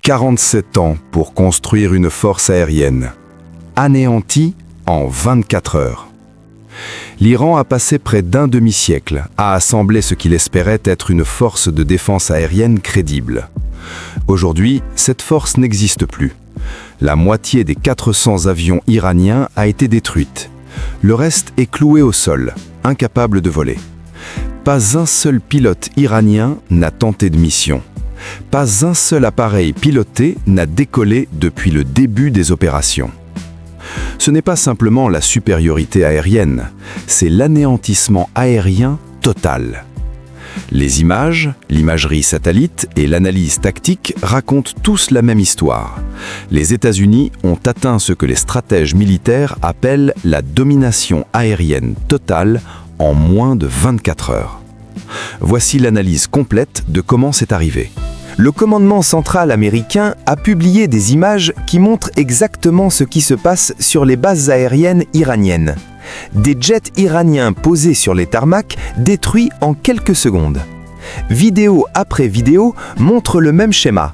47 ans pour construire une force aérienne, anéantie en 24 heures. L'Iran a passé près d'un demi-siècle à assembler ce qu'il espérait être une force de défense aérienne crédible. Aujourd'hui, cette force n'existe plus. La moitié des 400 avions iraniens a été détruite. Le reste est cloué au sol, incapable de voler. Pas un seul pilote iranien n'a tenté de mission. Pas un seul appareil piloté n'a décollé depuis le début des opérations. Ce n'est pas simplement la supériorité aérienne, c'est l'anéantissement aérien total. Les images, l'imagerie satellite et l'analyse tactique racontent tous la même histoire. Les États-Unis ont atteint ce que les stratèges militaires appellent la domination aérienne totale en moins de 24 heures. Voici l'analyse complète de comment c'est arrivé. Le commandement central américain a publié des images qui montrent exactement ce qui se passe sur les bases aériennes iraniennes. Des jets iraniens posés sur les tarmacs détruits en quelques secondes. Vidéo après vidéo montrent le même schéma.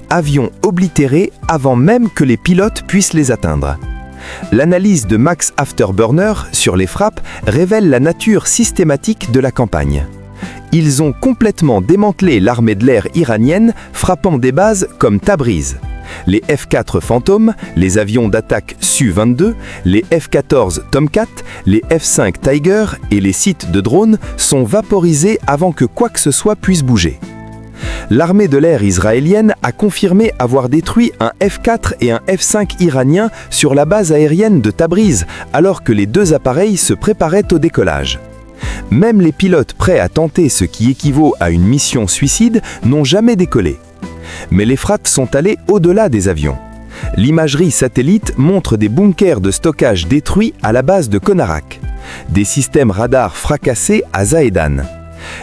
Avions oblitérés avant même que les pilotes puissent les atteindre. L'analyse de Max Afterburner sur les frappes révèle la nature systématique de la campagne. Ils ont complètement démantelé l'armée de l'air iranienne, frappant des bases comme Tabriz. Les F-4 Phantom, les avions d'attaque Su-22, les F-14 Tomcat, les F-5 Tiger et les sites de drones sont vaporisés avant que quoi que ce soit puisse bouger. L'armée de l'air israélienne a confirmé avoir détruit un F-4 et un F-5 iranien sur la base aérienne de Tabriz, alors que les deux appareils se préparaient au décollage. Même les pilotes prêts à tenter ce qui équivaut à une mission suicide n'ont jamais décollé. Mais les frappes sont allées au-delà des avions. L'imagerie satellite montre des bunkers de stockage détruits à la base de Konarak, des systèmes radars fracassés à Zahedan.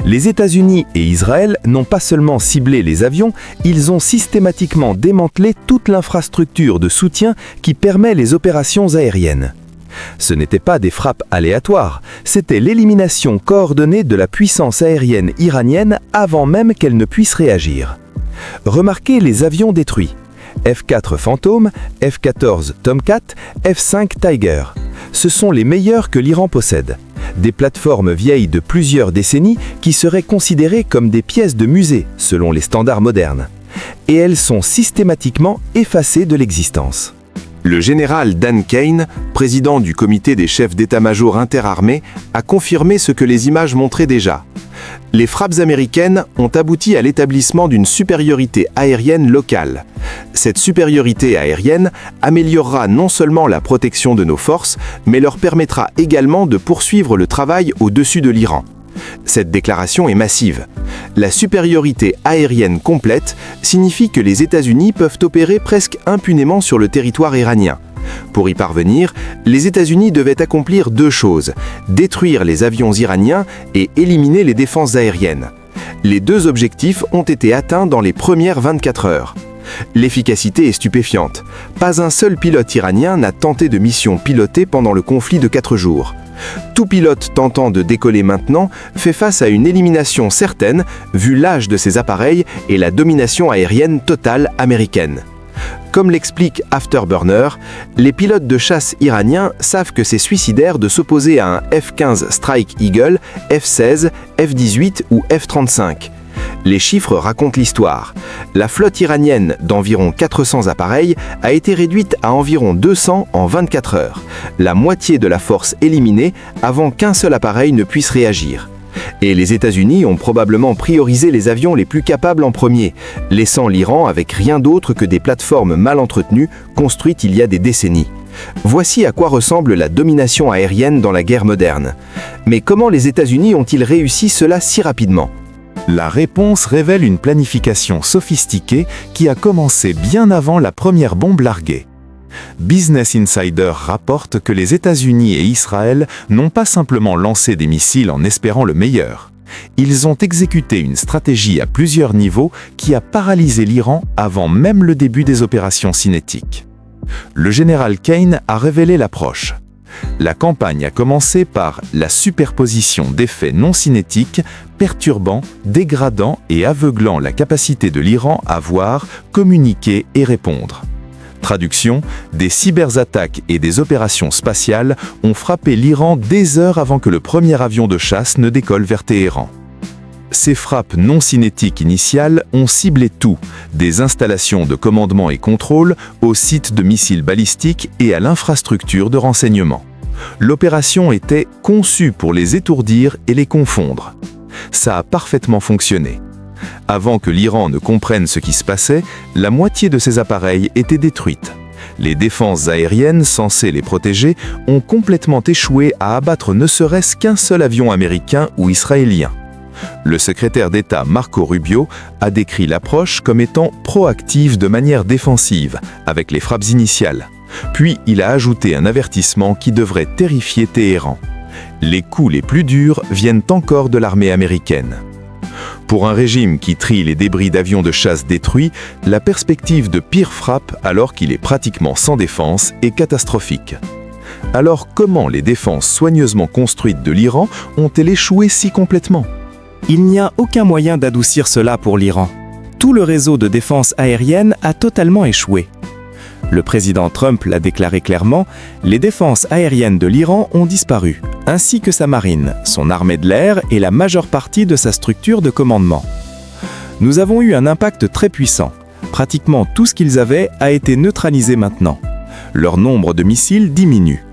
Les États-Unis et Israël n'ont pas seulement ciblé les avions, ils ont systématiquement démantelé toute l'infrastructure de soutien qui permet les opérations aériennes. Ce n'étaient pas des frappes aléatoires, c'était l'élimination coordonnée de la puissance aérienne iranienne avant même qu'elle ne puisse réagir. Remarquez les avions détruits. F-4 Phantom, F-14 Tomcat, F-5 Tiger. Ce sont les meilleurs que l'Iran possède. Des plateformes vieilles de plusieurs décennies qui seraient considérées comme des pièces de musée selon les standards modernes. Et elles sont systématiquement effacées de l'existence. Le général Dan Kane, président du comité des chefs d'état-major interarmés, a confirmé ce que les images montraient déjà. Les frappes américaines ont abouti à l'établissement d'une supériorité aérienne locale. Cette supériorité aérienne améliorera non seulement la protection de nos forces, mais leur permettra également de poursuivre le travail au-dessus de l'Iran. Cette déclaration est massive. La supériorité aérienne complète signifie que les États-Unis peuvent opérer presque impunément sur le territoire iranien. Pour y parvenir, les États-Unis devaient accomplir deux choses, détruire les avions iraniens et éliminer les défenses aériennes. Les deux objectifs ont été atteints dans les premières 24 heures. L'efficacité est stupéfiante. Pas un seul pilote iranien n'a tenté de mission pilotée pendant le conflit de 4 jours. Tout pilote tentant de décoller maintenant fait face à une élimination certaine, vu l'âge de ses appareils et la domination aérienne totale américaine. Comme l'explique Afterburner, les pilotes de chasse iraniens savent que c'est suicidaire de s'opposer à un F-15 Strike Eagle, F-16, F-18 ou F-35. Les chiffres racontent l'histoire. La flotte iranienne d'environ 400 appareils a été réduite à environ 200 en 24 heures, la moitié de la force éliminée avant qu'un seul appareil ne puisse réagir. Et les États-Unis ont probablement priorisé les avions les plus capables en premier, laissant l'Iran avec rien d'autre que des plateformes mal entretenues construites il y a des décennies. Voici à quoi ressemble la domination aérienne dans la guerre moderne. Mais comment les États-Unis ont-ils réussi cela si rapidement ? La réponse révèle une planification sophistiquée qui a commencé bien avant la première bombe larguée. Business Insider rapporte que les États-Unis et Israël n'ont pas simplement lancé des missiles en espérant le meilleur. Ils ont exécuté une stratégie à plusieurs niveaux qui a paralysé l'Iran avant même le début des opérations cinétiques. Le général Kane a révélé l'approche. La campagne a commencé par la superposition d'effets non cinétiques, perturbant, dégradant et aveuglant la capacité de l'Iran à voir, communiquer et répondre. Traduction, des cyberattaques et des opérations spatiales ont frappé l'Iran des heures avant que le premier avion de chasse ne décolle vers Téhéran. Ces frappes non cinétiques initiales ont ciblé tout, des installations de commandement et contrôle aux sites de missiles balistiques et à l'infrastructure de renseignement. L'opération était conçue pour les étourdir et les confondre. Ça a parfaitement fonctionné. Avant que l'Iran ne comprenne ce qui se passait, la moitié de ces appareils étaient détruites. Les défenses aériennes censées les protéger ont complètement échoué à abattre ne serait-ce qu'un seul avion américain ou israélien. Le secrétaire d'État Marco Rubio a décrit l'approche comme étant proactive de manière défensive, avec les frappes initiales. Puis il a ajouté un avertissement qui devrait terrifier Téhéran. Les coups les plus durs viennent encore de l'armée américaine. Pour un régime qui trie les débris d'avions de chasse détruits, la perspective de pire frappe alors qu'il est pratiquement sans défense est catastrophique. Alors comment les défenses soigneusement construites de l'Iran ont-elles échoué si complètement ? Il n'y a aucun moyen d'adoucir cela pour l'Iran. Tout le réseau de défense aérienne a totalement échoué. Le président Trump l'a déclaré clairement, les défenses aériennes de l'Iran ont disparu, ainsi que sa marine, son armée de l'air et la majeure partie de sa structure de commandement. Nous avons eu un impact très puissant. Pratiquement tout ce qu'ils avaient a été neutralisé maintenant. Leur nombre de missiles diminue.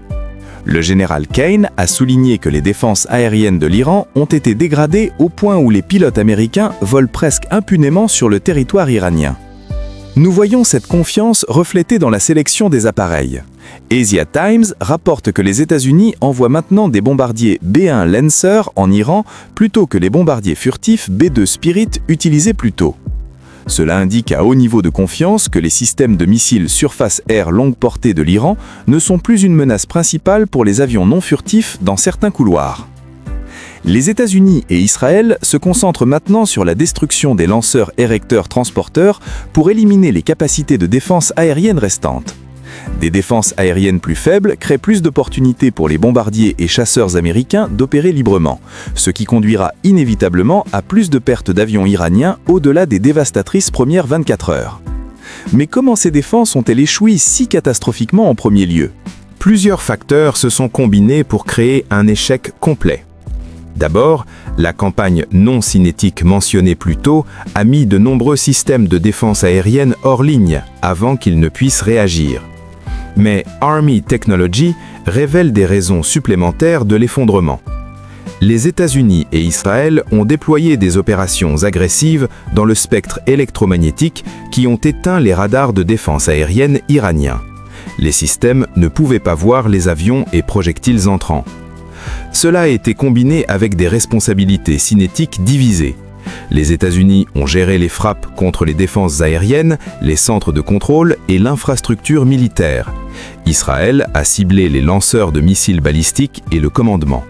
Le général Kane a souligné que les défenses aériennes de l'Iran ont été dégradées au point où les pilotes américains volent presque impunément sur le territoire iranien. Nous voyons cette confiance reflétée dans la sélection des appareils. Asia Times rapporte que les États-Unis envoient maintenant des bombardiers B-1 Lancer en Iran plutôt que les bombardiers furtifs B-2 Spirit utilisés plus tôt. Cela indique à haut niveau de confiance que les systèmes de missiles surface-air longue portée de l'Iran ne sont plus une menace principale pour les avions non furtifs dans certains couloirs. Les États-Unis et Israël se concentrent maintenant sur la destruction des lanceurs érecteurs transporteurs pour éliminer les capacités de défense aérienne restantes. Des défenses aériennes plus faibles créent plus d'opportunités pour les bombardiers et chasseurs américains d'opérer librement, ce qui conduira inévitablement à plus de pertes d'avions iraniens au-delà des dévastatrices premières 24 heures. Mais comment ces défenses ont-elles échoué si catastrophiquement en premier lieu ? Plusieurs facteurs se sont combinés pour créer un échec complet. D'abord, la campagne non cinétique mentionnée plus tôt a mis de nombreux systèmes de défense aérienne hors ligne avant qu'ils ne puissent réagir. Mais Army Technology révèle des raisons supplémentaires de l'effondrement. Les États-Unis et Israël ont déployé des opérations agressives dans le spectre électromagnétique qui ont éteint les radars de défense aérienne iraniens. Les systèmes ne pouvaient pas voir les avions et projectiles entrants. Cela a été combiné avec des responsabilités cinétiques divisées. Les États-Unis ont géré les frappes contre les défenses aériennes, les centres de contrôle et l'infrastructure militaire. Israël a ciblé les lanceurs de missiles balistiques et le commandement.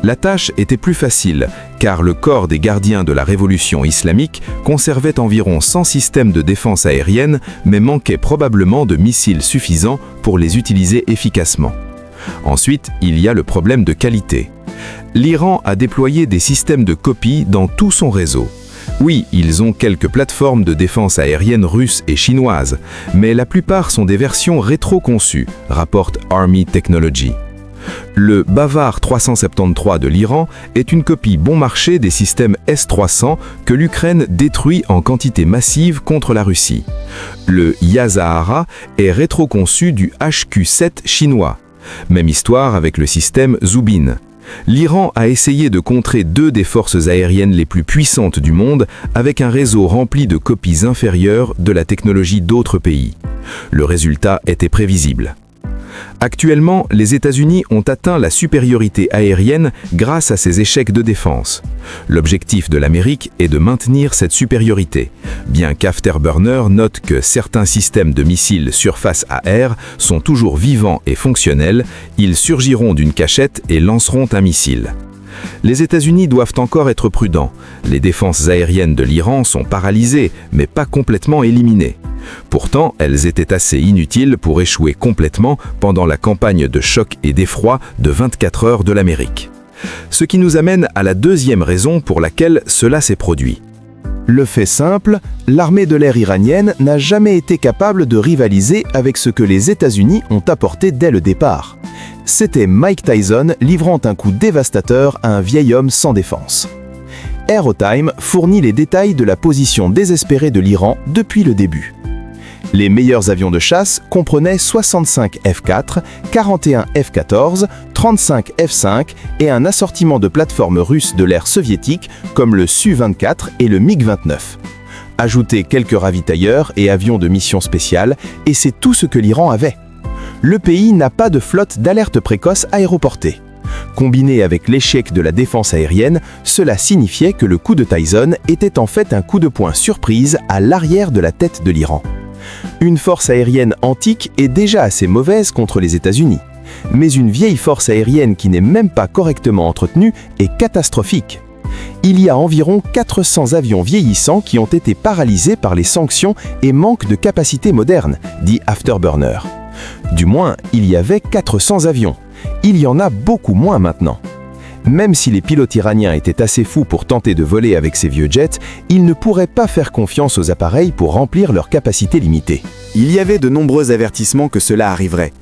La tâche était plus facile, car le corps des gardiens de la révolution islamique conservait environ 100 systèmes de défense aérienne, mais manquait probablement de missiles suffisants pour les utiliser efficacement. Ensuite, il y a le problème de qualité. L'Iran a déployé des systèmes de copie dans tout son réseau. Oui, ils ont quelques plateformes de défense aérienne russes et chinoises, mais la plupart sont des versions rétro-conçues, rapporte Army Technology. Le Bavar 373 de l'Iran est une copie bon marché des systèmes S-300 que l'Ukraine détruit en quantité massive contre la Russie. Le Yazahara est rétro-conçu du HQ-7 chinois. Même histoire avec le système Zubin. L'Iran a essayé de contrer deux des forces aériennes les plus puissantes du monde avec un réseau rempli de copies inférieures de la technologie d'autres pays. Le résultat était prévisible. Actuellement, les États-Unis ont atteint la supériorité aérienne grâce à ces échecs de défense. L'objectif de l'Amérique est de maintenir cette supériorité, bien qu'Afterburner note que certains systèmes de missiles surface à air sont toujours vivants et fonctionnels, ils surgiront d'une cachette et lanceront un missile. Les États-Unis doivent encore être prudents. Les défenses aériennes de l'Iran sont paralysées, mais pas complètement éliminées. Pourtant, elles étaient assez inutiles pour échouer complètement pendant la campagne de choc et d'effroi de 24 heures de l'Amérique. Ce qui nous amène à la deuxième raison pour laquelle cela s'est produit. Le fait simple, l'armée de l'air iranienne n'a jamais été capable de rivaliser avec ce que les États-Unis ont apporté dès le départ. C'était Mike Tyson livrant un coup dévastateur à un vieil homme sans défense. Aerotime fournit les détails de la position désespérée de l'Iran depuis le début. Les meilleurs avions de chasse comprenaient 65 F-4, 41 F-14, 35 F-5 et un assortiment de plateformes russes de l'ère soviétique comme le Su-24 et le MiG-29. Ajoutez quelques ravitailleurs et avions de mission spéciale et c'est tout ce que l'Iran avait. Le pays n'a pas de flotte d'alerte précoce aéroportée. Combiné avec l'échec de la défense aérienne, cela signifiait que le coup de Tyson était en fait un coup de poing surprise à l'arrière de la tête de l'Iran. Une force aérienne antique est déjà assez mauvaise contre les États-Unis. Mais une vieille force aérienne qui n'est même pas correctement entretenue est catastrophique. Il y a environ 400 avions vieillissants qui ont été paralysés par les sanctions et manque de capacité moderne, dit Afterburner. Du moins, il y avait 400 avions. Il y en a beaucoup moins maintenant. Même si les pilotes iraniens étaient assez fous pour tenter de voler avec ces vieux jets, ils ne pourraient pas faire confiance aux appareils pour remplir leur capacité limitée. Il y avait de nombreux avertissements que cela arriverait.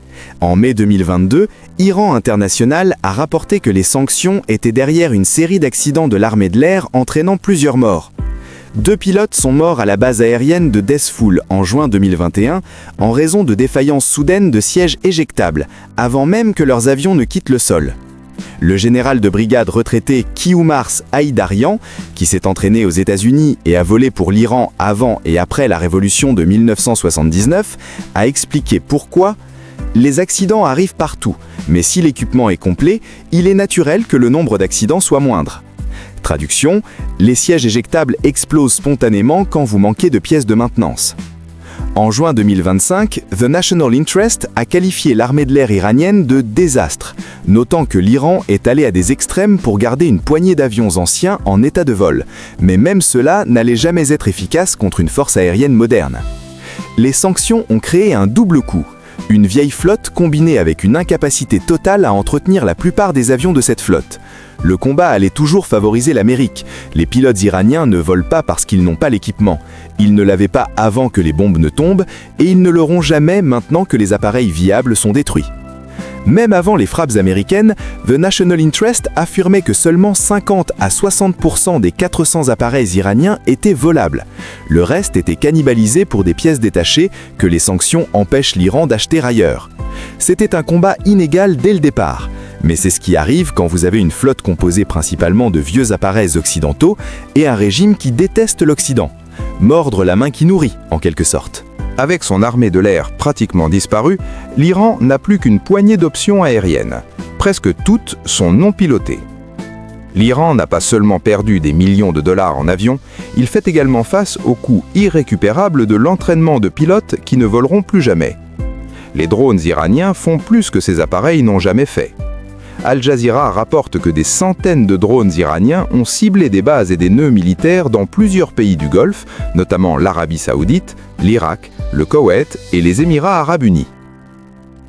En mai 2022, Iran International a rapporté que les sanctions étaient derrière une série d'accidents de l'armée de l'air entraînant plusieurs morts. 2 pilotes sont morts à la base aérienne de Desfoul en juin 2021 en raison de défaillances soudaines de sièges éjectables, avant même que leurs avions ne quittent le sol. Le général de brigade retraité Kioumars Haïdarian, qui s'est entraîné aux États-Unis et a volé pour l'Iran avant et après la révolution de 1979, a expliqué pourquoi les accidents arrivent partout, mais si l'équipement est complet, il est naturel que le nombre d'accidents soit moindre. Traduction, les sièges éjectables explosent spontanément quand vous manquez de pièces de maintenance. En juin 2025, The National Interest a qualifié l'armée de l'air iranienne de désastre, notant que l'Iran est allé à des extrêmes pour garder une poignée d'avions anciens en état de vol, mais même cela n'allait jamais être efficace contre une force aérienne moderne. Les sanctions ont créé un double coup. Une vieille flotte combinée avec une incapacité totale à entretenir la plupart des avions de cette flotte. Le combat allait toujours favoriser l'Amérique. Les pilotes iraniens ne volent pas parce qu'ils n'ont pas l'équipement. Ils ne l'avaient pas avant que les bombes ne tombent et ils ne l'auront jamais maintenant que les appareils viables sont détruits. Même avant les frappes américaines, The National Interest affirmait que seulement 50 à 60% des 400 appareils iraniens étaient volables. Le reste était cannibalisé pour des pièces détachées que les sanctions empêchent l'Iran d'acheter ailleurs. C'était un combat inégal dès le départ. Mais c'est ce qui arrive quand vous avez une flotte composée principalement de vieux appareils occidentaux et un régime qui déteste l'Occident. Mordre la main qui nourrit, en quelque sorte. Avec son armée de l'air pratiquement disparue, l'Iran n'a plus qu'une poignée d'options aériennes. Presque toutes sont non pilotées. L'Iran n'a pas seulement perdu des millions de dollars en avions, il fait également face au coût irrécupérable de l'entraînement de pilotes qui ne voleront plus jamais. Les drones iraniens font plus que ces appareils n'ont jamais fait. Al Jazeera rapporte que des centaines de drones iraniens ont ciblé des bases et des nœuds militaires dans plusieurs pays du Golfe, notamment l'Arabie Saoudite, l'Irak, le Koweït et les Émirats Arabes Unis.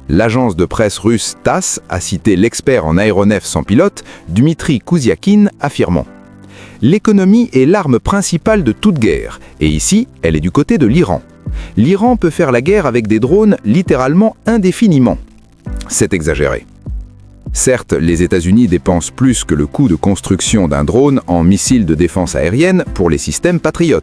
L'agence de presse russe TASS a cité l'expert en aéronefs sans pilote, Dmitry Kouziakin, affirmant « L'économie est l'arme principale de toute guerre, et ici, elle est du côté de l'Iran. L'Iran peut faire la guerre avec des drones littéralement indéfiniment. C'est exagéré. » Certes, les États-Unis dépensent plus que le coût de construction d'un drone en missiles de défense aérienne pour les systèmes Patriot.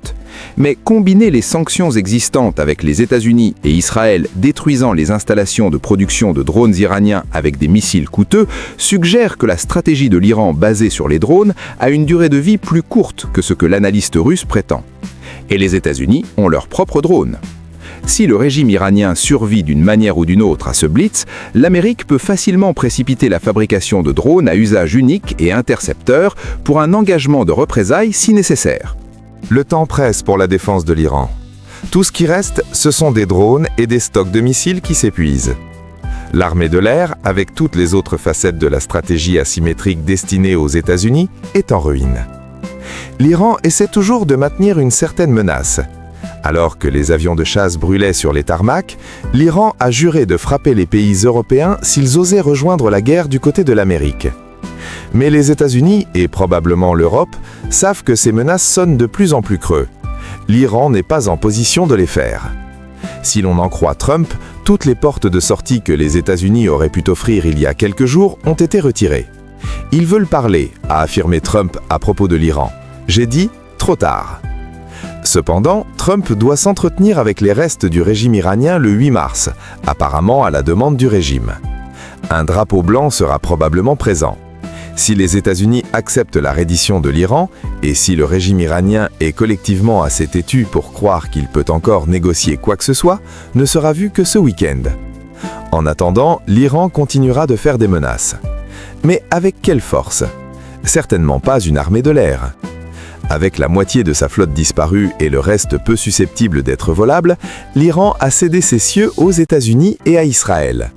Mais combiner les sanctions existantes avec les États-Unis et Israël détruisant les installations de production de drones iraniens avec des missiles coûteux suggère que la stratégie de l'Iran basée sur les drones a une durée de vie plus courte que ce que l'analyste russe prétend. Et les États-Unis ont leurs propres drones. Si le régime iranien survit d'une manière ou d'une autre à ce blitz, l'Amérique peut facilement précipiter la fabrication de drones à usage unique et intercepteur pour un engagement de représailles si nécessaire. Le temps presse pour la défense de l'Iran. Tout ce qui reste, ce sont des drones et des stocks de missiles qui s'épuisent. L'armée de l'air, avec toutes les autres facettes de la stratégie asymétrique destinée aux États-Unis, est en ruine. L'Iran essaie toujours de maintenir une certaine menace. Alors que les avions de chasse brûlaient sur les tarmacs, l'Iran a juré de frapper les pays européens s'ils osaient rejoindre la guerre du côté de l'Amérique. Mais les États-Unis, et probablement l'Europe, savent que ces menaces sonnent de plus en plus creux. L'Iran n'est pas en position de les faire. Si l'on en croit Trump, toutes les portes de sortie que les États-Unis auraient pu offrir il y a quelques jours ont été retirées. Ils veulent parler, a affirmé Trump à propos de l'Iran. J'ai dit, trop tard. Cependant, Trump doit s'entretenir avec les restes du régime iranien le 8 mars, apparemment à la demande du régime. Un drapeau blanc sera probablement présent. Si les États-Unis acceptent la reddition de l'Iran, et si le régime iranien est collectivement assez têtu pour croire qu'il peut encore négocier quoi que ce soit, ne sera vu que ce week-end. En attendant, l'Iran continuera de faire des menaces. Mais avec quelle force? Certainement pas une armée de l'air. Avec la moitié de sa flotte disparue et le reste peu susceptible d'être volable, l'Iran a cédé ses cieux aux États-Unis et à Israël.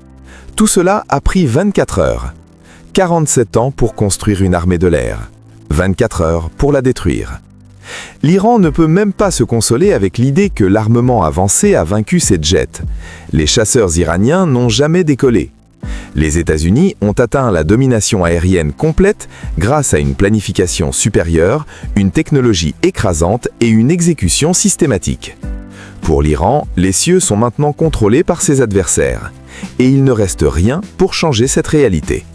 Tout cela a pris 24 heures. 47 ans pour construire une armée de l'air. 24 heures pour la détruire. L'Iran ne peut même pas se consoler avec l'idée que l'armement avancé a vaincu ses jets. Les chasseurs iraniens n'ont jamais décollé. Les États-Unis ont atteint la domination aérienne complète grâce à une planification supérieure, une technologie écrasante et une exécution systématique. Pour l'Iran, les cieux sont maintenant contrôlés par ses adversaires. Et il ne reste rien pour changer cette réalité.